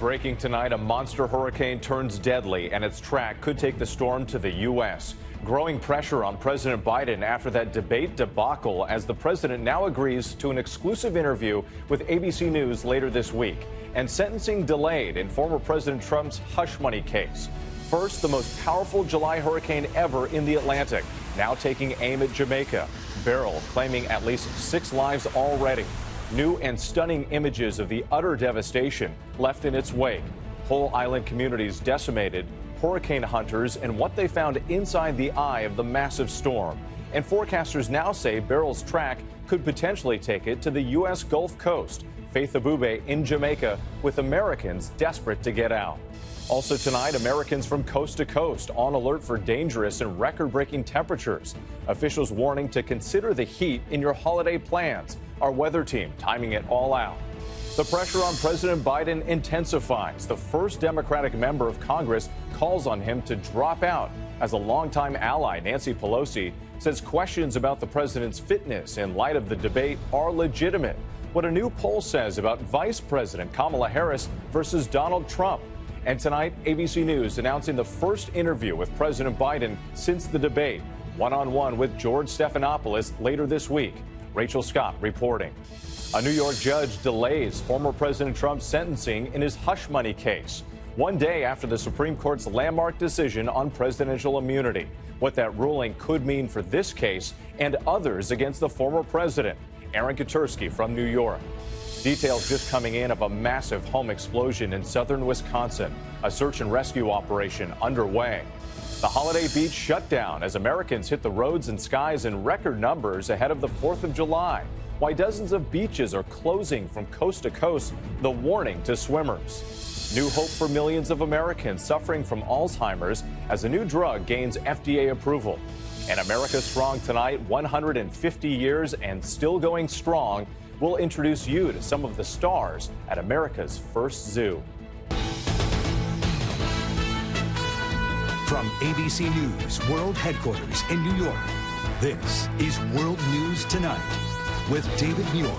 Breaking tonight, a monster hurricane turns deadly, and its track could take the storm to the U.S. Growing pressure on President Biden after that debate debacle as the president now agrees to an exclusive interview with ABC News later this week. And sentencing delayed in former President Trump's hush money case. First, the most powerful July hurricane ever in the Atlantic, now taking aim at Jamaica. Beryl claiming at least 6 lives already. New and stunning images of the utter devastation left in its wake. Whole island communities decimated, hurricane hunters, and what they found inside the eye of the massive storm. And forecasters now say Beryl's track could potentially take it to the U.S. Gulf Coast. Faith Abubey in Jamaica, with Americans desperate to get out. Also tonight, Americans from coast to coast on alert for dangerous and record-breaking temperatures. Officials warning to consider the heat in your holiday plans. Our weather team timing it all out. The pressure on President Biden intensifies. The first Democratic member of Congress calls on him to drop out as a longtime ally, Nancy Pelosi, says questions about the president's fitness in light of the debate are legitimate. What a new poll says about Vice President Kamala Harris versus Donald Trump. And tonight, ABC News announcing the first interview with President Biden since the debate, one-on-one with George Stephanopoulos later this week. Rachel Scott reporting. A New York judge delays former President Trump's sentencing in his hush money case, one day after the Supreme Court's landmark decision on presidential immunity. What that ruling could mean for this case and others against the former president. Aaron Katersky from New York. Details just coming in of a massive home explosion in southern Wisconsin. A search and rescue operation underway. The holiday beach shut down as Americans hit the roads and skies in record numbers ahead of the 4th of July. Why dozens of beaches are closing from coast to coast, the warning to swimmers. New hope for millions of Americans suffering from Alzheimer's as a new drug gains FDA approval. And America Strong tonight, 150 years and still going strong. We'll introduce you to some of the stars at America's first zoo. From ABC News World Headquarters in New York, this is World News Tonight with David Muir.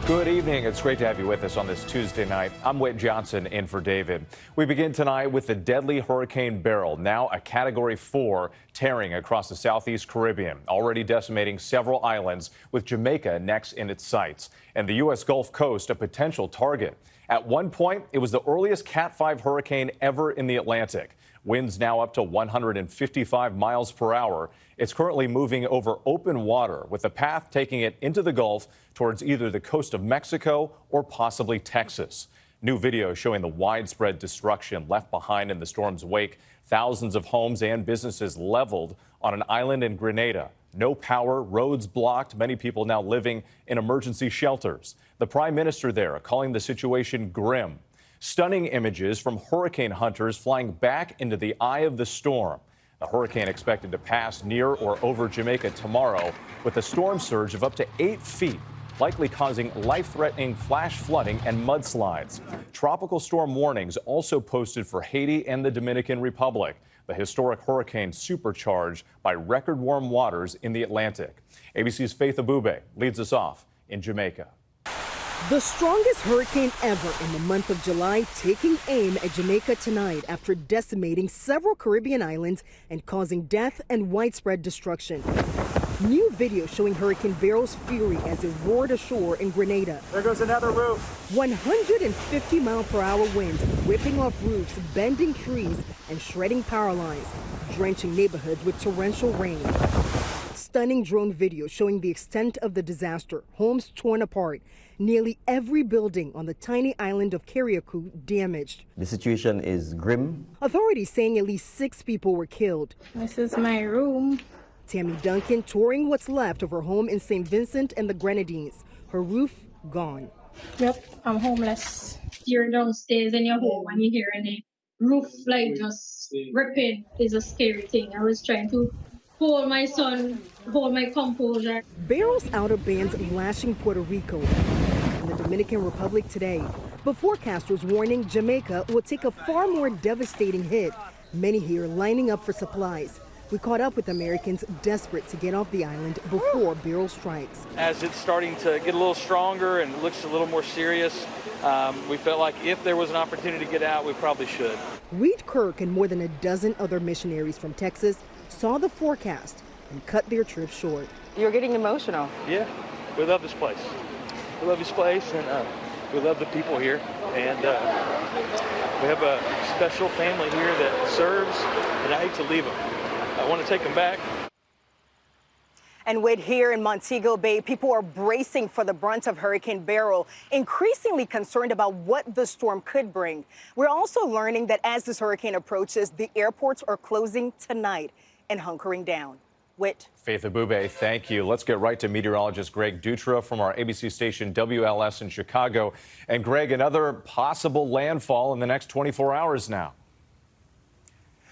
Good evening. It's great to have you with us on this Tuesday night. I'm Whit Johnson in for David. We begin tonight with the deadly Hurricane Beryl, now a Category 4, tearing across the southeast Caribbean, already decimating several islands, with Jamaica next in its sights, and the U.S. Gulf Coast a potential target. At one point, it was the earliest Cat 5 hurricane ever in the Atlantic. Winds now up to 155 miles per hour. It's currently moving over open water, with the path taking it into the Gulf towards either the coast of Mexico or possibly Texas. New video showing the widespread destruction left behind in the storm's wake. Thousands of homes and businesses leveled on an island in Grenada. No power, roads blocked, many people now living in emergency shelters. The prime minister there calling the situation grim. Stunning images from hurricane hunters flying back into the eye of the storm. The hurricane expected to pass near or over Jamaica tomorrow with a storm surge of up to 8 feet, likely causing life-threatening flash flooding and mudslides. Tropical storm warnings also posted for Haiti and the Dominican Republic. The historic hurricane supercharged by record warm waters in the Atlantic. ABC's Faith Abubey leads us off in Jamaica. The strongest hurricane ever in the month of July taking aim at Jamaica tonight after decimating several Caribbean islands and causing death and widespread destruction. New video showing Hurricane Beryl's fury as it roared ashore in Grenada. There goes another roof. 150-mile-per-hour winds whipping off roofs, bending trees, and shredding power lines, drenching neighborhoods with torrential rain. Stunning drone video showing the extent of the disaster, homes torn apart, nearly every building on the tiny island of Katersky damaged. The situation is grim. Authorities saying at least 6 people were killed. This is my room. Tammy Duncan touring what's left of her home in St. Vincent and the Grenadines. Her roof gone. Yep, I'm homeless. You're downstairs in your home and you hear any roof like just ripping is a scary thing. I was trying to hold my son, hold my composure. Beryl's outer bands lashing Puerto Rico and the Dominican Republic today, but forecasters warning Jamaica will take a far more devastating hit. Many here lining up for supplies. We caught up with Americans desperate to get off the island before Beryl strikes. As it's starting to get a little stronger and looks a little more serious, we felt like if there was an opportunity to get out, we probably should. Reed Kirk and more than a dozen other missionaries from Texas saw the forecast and cut their trip short. You're getting emotional. Yeah, we love this place. We love this place, and we love the people here. And we have a special family here that serves, and I hate to leave them. I want to take them back. And with here in Montego Bay, people are bracing for the brunt of Hurricane Beryl, increasingly concerned about what the storm could bring. We're also learning that as this hurricane approaches, the airports are closing tonight and hunkering down. Whit. Faith Abubey, thank you. Let's get right to meteorologist Greg Dutra from our ABC station WLS in Chicago. And Greg, another possible landfall in the next 24 hours now.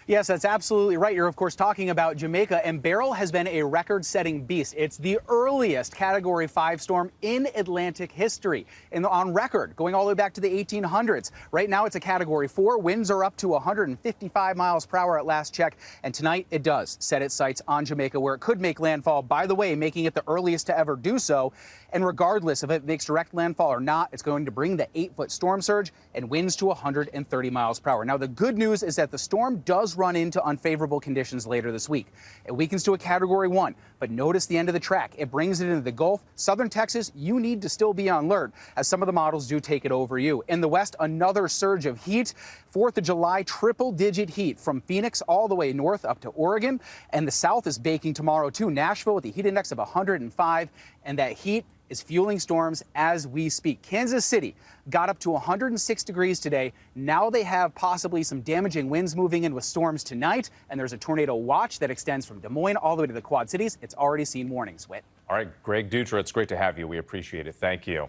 Yes, that's absolutely right. You're, of course, talking about Jamaica, and Beryl has been a record-setting beast. It's the earliest Category 5 storm in Atlantic history and on record, going all the way back to the 1800s. Right now, it's a Category 4. Winds are up to 155 miles per hour at last check, and tonight it does set its sights on Jamaica, where it could make landfall, by the way, making it the earliest to ever do so. And regardless if it makes direct landfall or not, it's going to bring the 8-foot storm surge and winds to 130 miles per hour. Now, the good news is that the storm does run into unfavorable conditions later this week. It weakens to a Category 1, but notice the end of the track. It brings it into the Gulf. Southern Texas, you need to still be on alert, as some of the models do take it over you. In the West, another surge of heat. 4th of July, triple-digit heat from Phoenix all the way north up to Oregon. And the South is baking tomorrow, too. Nashville with a heat index of 105, and that heat is fueling storms as we speak. Kansas City got up to 106 degrees today. Now they have possibly some damaging winds moving in with storms tonight, and there's a tornado watch that extends from Des Moines all the way to the Quad Cities. It's already seen warnings. Whit. All right, Greg Dutra, it's great to have you. We appreciate it. Thank you.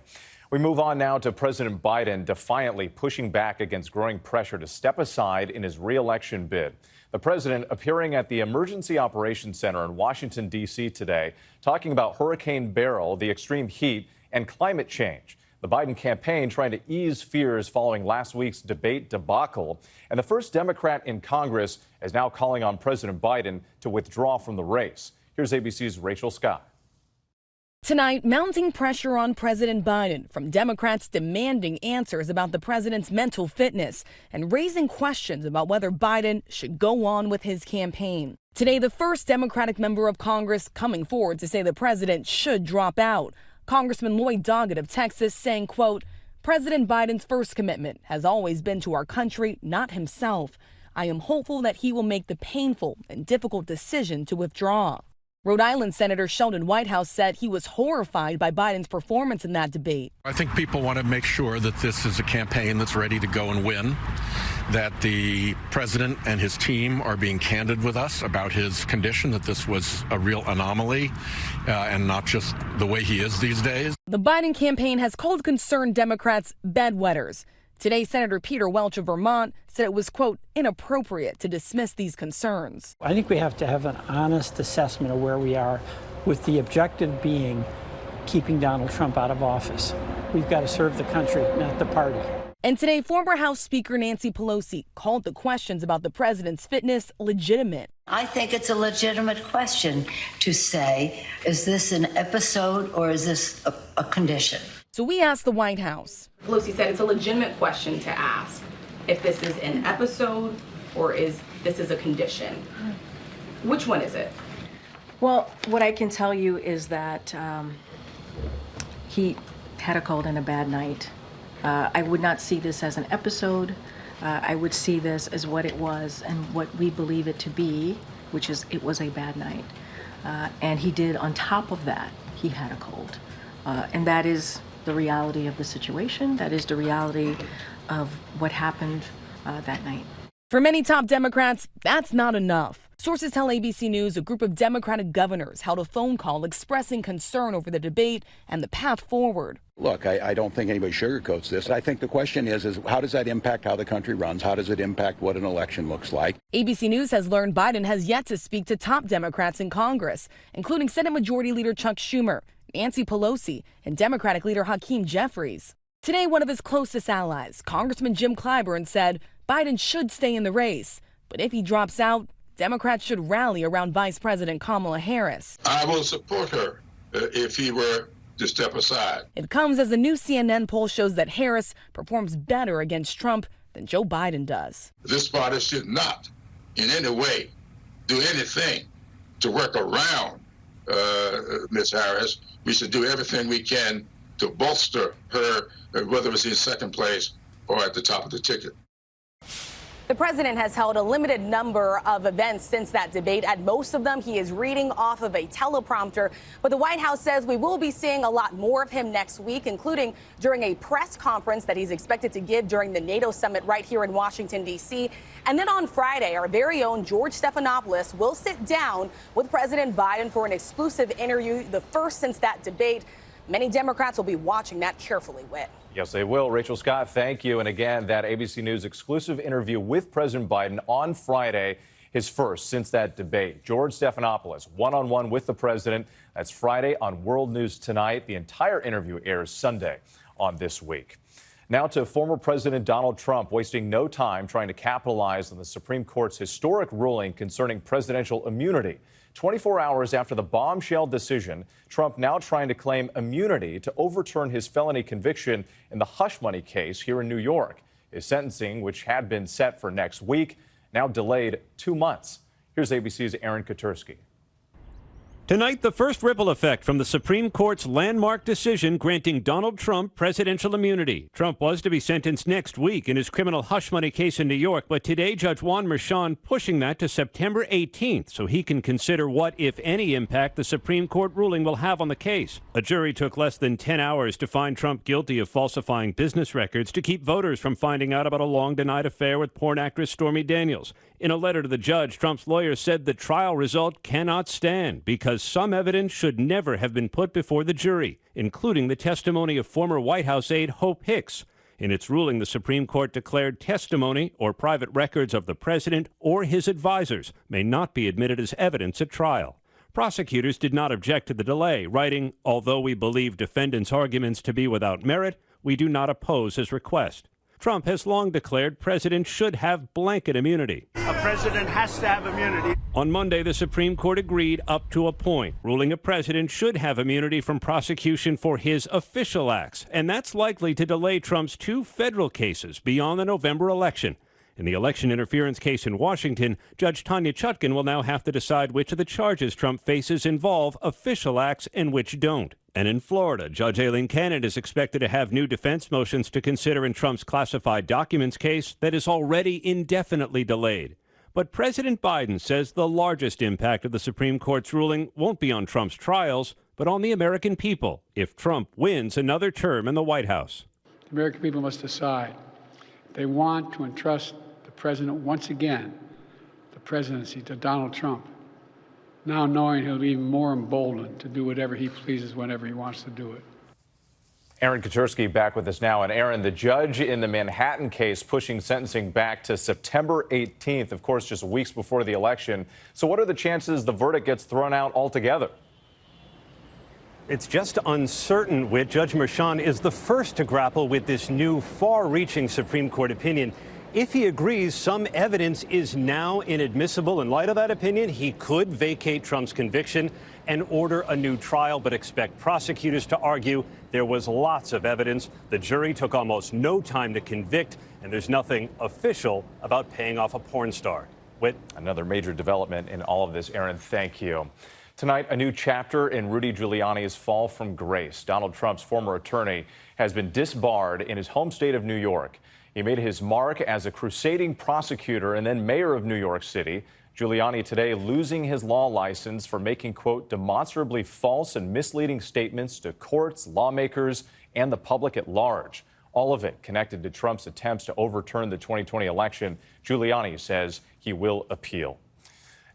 We move on now to President Biden defiantly pushing back against growing pressure to step aside in his re-election bid. The president appearing at the Emergency Operations Center in Washington, D.C. today, talking about Hurricane Beryl, the extreme heat, and climate change. The Biden campaign trying to ease fears following last week's debate debacle. And the first Democrat in Congress is now calling on President Biden to withdraw from the race. Here's ABC's Rachel Scott. Tonight, mounting pressure on President Biden from Democrats demanding answers about the president's mental fitness and raising questions about whether Biden should go on with his campaign. Today, the first Democratic member of Congress coming forward to say the president should drop out. Congressman Lloyd Doggett of Texas saying, quote, President Biden's first commitment has always been to our country, not himself. I am hopeful that he will make the painful and difficult decision to withdraw. Rhode Island Senator Sheldon Whitehouse said he was horrified by Biden's performance in that debate. I think people want to make sure that this is a campaign that's ready to go and win, that the president and his team are being candid with us about his condition, that this was a real anomaly and not just the way he is these days. The Biden campaign has called concerned Democrats bedwetters. Today, Senator Peter Welch of Vermont said it was, quote, inappropriate to dismiss these concerns. I think we have to have an honest assessment of where we are, with the objective being keeping Donald Trump out of office. We've got to serve the country, not the party. And today, former House Speaker Nancy Pelosi called the questions about the president's fitness legitimate. I think it's a legitimate question to say, is this an episode or is this a condition? So we asked the White House. Pelosi said it's a legitimate question to ask if this is an episode or is this is a condition. Which one is it? Well, what I can tell you is that he had a cold and a bad night. I would not see this as an episode. I would see this as what it was and what we believe it to be, which is it was a bad night. And he did, on top of that, he had a cold. And that is the reality of the situation. That is the reality of what happened that night. For many top Democrats, that's not enough. Sources tell ABC News a group of Democratic governors held a phone call expressing concern over the debate and the path forward. Look, I don't think anybody sugarcoats this. I think the question is how does that impact how the country runs? How does it impact what an election looks like? ABC News has learned Biden has yet to speak to top Democrats in Congress, including Senate Majority Leader Chuck Schumer, Nancy Pelosi, and Democratic leader Hakeem Jeffries. Today, one of his closest allies, Congressman Jim Clyburn, said Biden should stay in the race, but if he drops out, Democrats should rally around Vice President Kamala Harris. I will support her if he were to step aside. It comes as a new CNN poll shows that Harris performs better against Trump than Joe Biden does. This party should not in any way do anything to work around Ms. Harris. We should do everything we can to bolster her, whether it's in second place or at the top of the ticket. The president has held a limited number of events since that debate. At most of them, he is reading off of a teleprompter. But the White House says we will be seeing a lot more of him next week, including during a press conference that he's expected to give during the NATO summit right here in Washington, D.C. And then on Friday, our very own George Stephanopoulos will sit down with President Biden for an exclusive interview, the first since that debate. Many Democrats will be watching that carefully, Whit. Yes, they will. Rachel Scott, thank you. And again, that ABC News exclusive interview with President Biden on Friday, his first since that debate. George Stephanopoulos, one-on-one with the president. That's Friday on World News Tonight. The entire interview airs Sunday on This Week. Now to former President Donald Trump, wasting no time trying to capitalize on the Supreme Court's historic ruling concerning presidential immunity. 24 hours after the bombshell decision, Trump now trying to claim immunity to overturn his felony conviction in the hush money case here in New York. His sentencing, which had been set for next week, now delayed 2 months. Here's ABC's Aaron Katersky. Tonight, the first ripple effect from the Supreme Court's landmark decision granting Donald Trump presidential immunity. Trump was to be sentenced next week in his criminal hush money case in New York, but today Judge Juan Merchan pushing that to September 18th so he can consider what, if any, impact the Supreme Court ruling will have on the case. A jury took less than 10 hours to find Trump guilty of falsifying business records to keep voters from finding out about a long-denied affair with porn actress Stormy Daniels. In a letter to the judge, Trump's lawyer said the trial result cannot stand because some evidence should never have been put before the jury, including the testimony of former White House aide Hope Hicks. In its ruling, the Supreme Court declared testimony or private records of the president or his advisors may not be admitted as evidence at trial. Prosecutors did not object to the delay, writing, "Although we believe defendants' arguments to be without merit, we do not oppose his request." Trump has long declared presidents should have blanket immunity. A president has to have immunity. On Monday, the Supreme Court agreed up to a point, ruling a president should have immunity from prosecution for his official acts, and that's likely to delay Trump's 2 federal cases beyond the November election. In the election interference case in Washington, Judge Tanya Chutkan will now have to decide which of the charges Trump faces involve official acts and which don't. And in Florida, Judge Aileen Cannon is expected to have new defense motions to consider in Trump's classified documents case that is already indefinitely delayed. But President Biden says the largest impact of the Supreme Court's ruling won't be on Trump's trials, but on the American people if Trump wins another term in the White House. The American people must decide. They want to entrust the president once again, the presidency, to Donald Trump, now knowing he'll be even more emboldened to do whatever he pleases whenever he wants to do it. Aaron Katersky back with us now. And Aaron, the judge in the Manhattan case pushing sentencing back to September 18th, of course, just weeks before the election. So what are the chances the verdict gets thrown out altogether? It's just uncertain, Whit. Judge Merchan is the first to grapple with this new far-reaching Supreme Court opinion. If he agrees some evidence is now inadmissible in light of that opinion, he could vacate Trump's conviction and order a new trial, but expect prosecutors to argue there was lots of evidence. The jury took almost no time to convict, and there's nothing official about paying off a porn star. Whit? Another major development in all of this, Aaron. Thank you. Tonight, a new chapter in Rudy Giuliani's fall from grace. Donald Trump's former attorney has been disbarred in his home state of New York. He made his mark as a crusading prosecutor and then mayor of New York City. Giuliani today losing his law license for making, quote, demonstrably false and misleading statements to courts, lawmakers, and the public at large. All of it connected to Trump's attempts to overturn the 2020 election. Giuliani says he will appeal.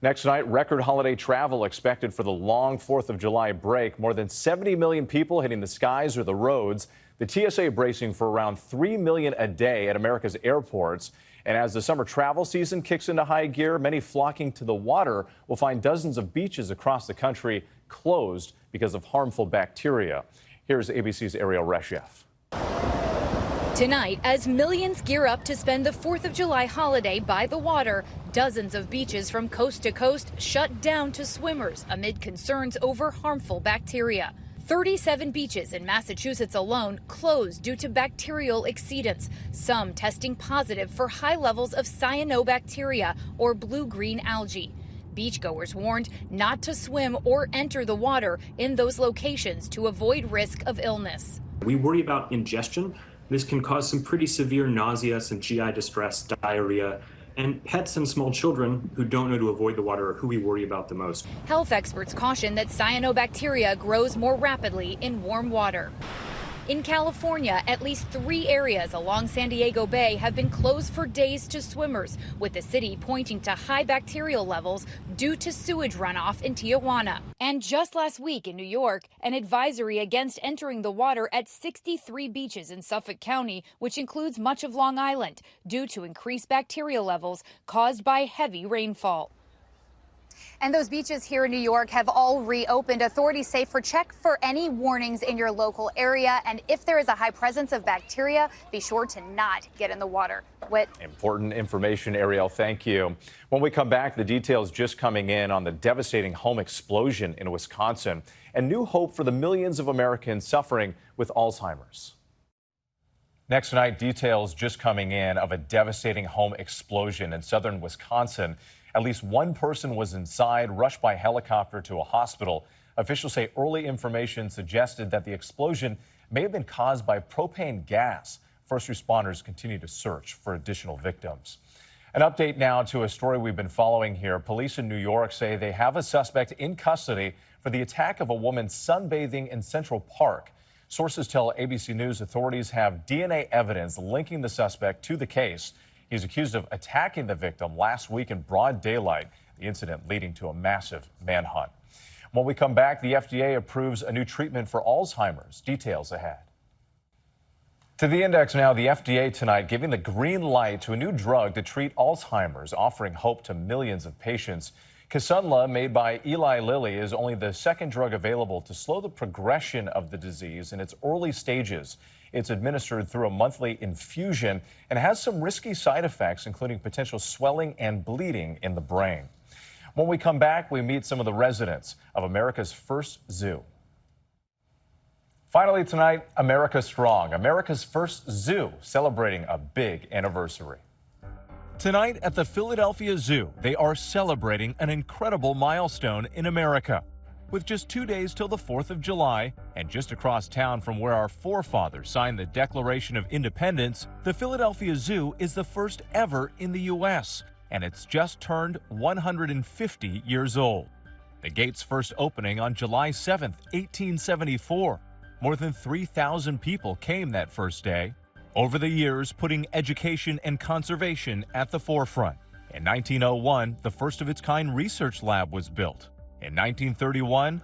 Next night, record holiday travel expected for the long 4th of July break. More than 70 million people hitting the skies or the roads. The TSA bracing for around 3 million a day at America's airports. And as the summer travel season kicks into high gear, many flocking to the water will find dozens of beaches across the country closed because of harmful bacteria. Here's ABC's Ariel Reshef. Tonight, as millions gear up to spend the 4th of July holiday by the water, dozens of beaches from coast to coast shut down to swimmers amid concerns over harmful bacteria. 37 beaches in Massachusetts alone closed due to bacterial exceedance, some testing positive for high levels of cyanobacteria or blue-green algae. Beachgoers warned not to swim or enter the water in those locations to avoid risk of illness. We worry about ingestion. This can cause some pretty severe nausea, some GI distress, diarrhea, and pets and small children who don't know to avoid the water are who we worry about the most. Health experts caution that cyanobacteria grows more rapidly in warm water. In California, at least 3 areas along San Diego Bay have been closed for days to swimmers, with the city pointing to high bacterial levels due to sewage runoff in Tijuana. And just last week in New York, an advisory against entering the water at 63 beaches in Suffolk County, which includes much of Long Island, due to increased bacterial levels caused by heavy rainfall. And those beaches here in New York have all reopened. Authorities say check for any warnings in your local area. And if there is a high presence of bacteria, be sure to not get in the water. Whit. Important information, Ariel. Thank you. When we come back, the details just coming in on the devastating home explosion in Wisconsin and new hope for the millions of Americans suffering with Alzheimer's. Next tonight, details just coming in of a devastating home explosion in southern Wisconsin. At least one person was inside, rushed by helicopter to a hospital. Officials say early information suggested that the explosion may have been caused by propane gas. First responders continue to search for additional victims. An update now to a story we've been following here. Police in New York say they have a suspect in custody for the attack of a woman sunbathing in Central Park. Sources tell ABC News authorities have DNA evidence linking the suspect to the case. He's accused of attacking the victim last week in broad daylight, the incident leading to a massive manhunt. When we come back, the FDA approves a new treatment for Alzheimer's. Details ahead. To the index now, the FDA tonight giving the green light to a new drug to treat Alzheimer's, offering hope to millions of patients. Kisunla, made by Eli Lilly, is only the second drug available to slow the progression of the disease in its early stages. It's administered through a monthly infusion and has some risky side effects, including potential swelling and bleeding in the brain. When we come back, we meet some of the residents of America's first zoo. Finally tonight, America Strong, America's first zoo, celebrating a big anniversary. Tonight at the Philadelphia Zoo, they are celebrating an incredible milestone in America. With just 2 days till the 4th of July, and just across town from where our forefathers signed the Declaration of Independence, the Philadelphia Zoo is the first ever in the U.S., and it's just turned 150 years old. The gates first opening on July 7th, 1874. More than 3,000 people came that first day. Over the years, putting education and conservation at the forefront. In 1901, the first of its kind research lab was built. In 1931,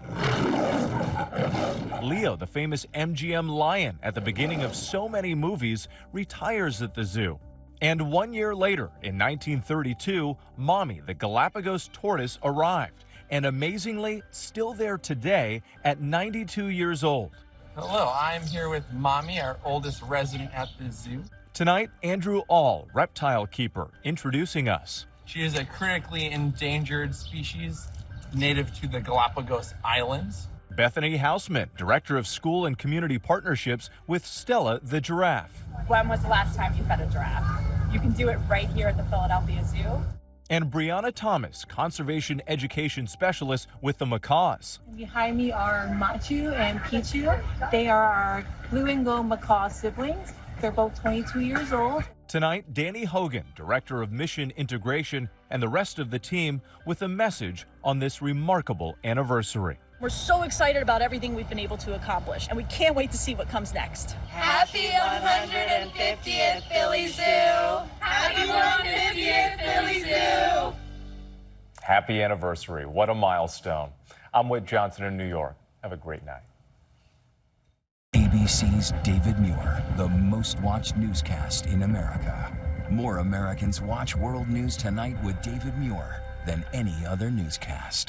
Leo, the famous MGM lion at the beginning of so many movies, retires at the zoo. And 1 year later, in 1932, Mommy, the Galapagos tortoise, arrived, and amazingly, still there today at 92 years old. Hello, I'm here with Mommy, our oldest resident at the zoo. Tonight, Andrew All, reptile keeper, introducing us. She is a critically endangered species native to the Galapagos Islands. Bethany Houseman, Director of School and Community Partnerships with Stella the giraffe. When was the last time you fed a giraffe? You can do it right here at the Philadelphia Zoo. And Brianna Thomas, Conservation Education Specialist with the macaws. Behind me are Machu and Pichu. They are our blue and gold macaw siblings. They're both 22 years old. Tonight, Danny Hogan, Director of Mission Integration, and the rest of the team with a message on this remarkable anniversary. We're so excited about everything we've been able to accomplish, and we can't wait to see what comes next. Happy 150th Philly Zoo! Happy 150th Philly Zoo! Happy anniversary. What a milestone. I'm Whit Johnson in New York. Have a great night. ABC's David Muir, the most watched newscast in America. More Americans watch World News Tonight with David Muir than any other newscast.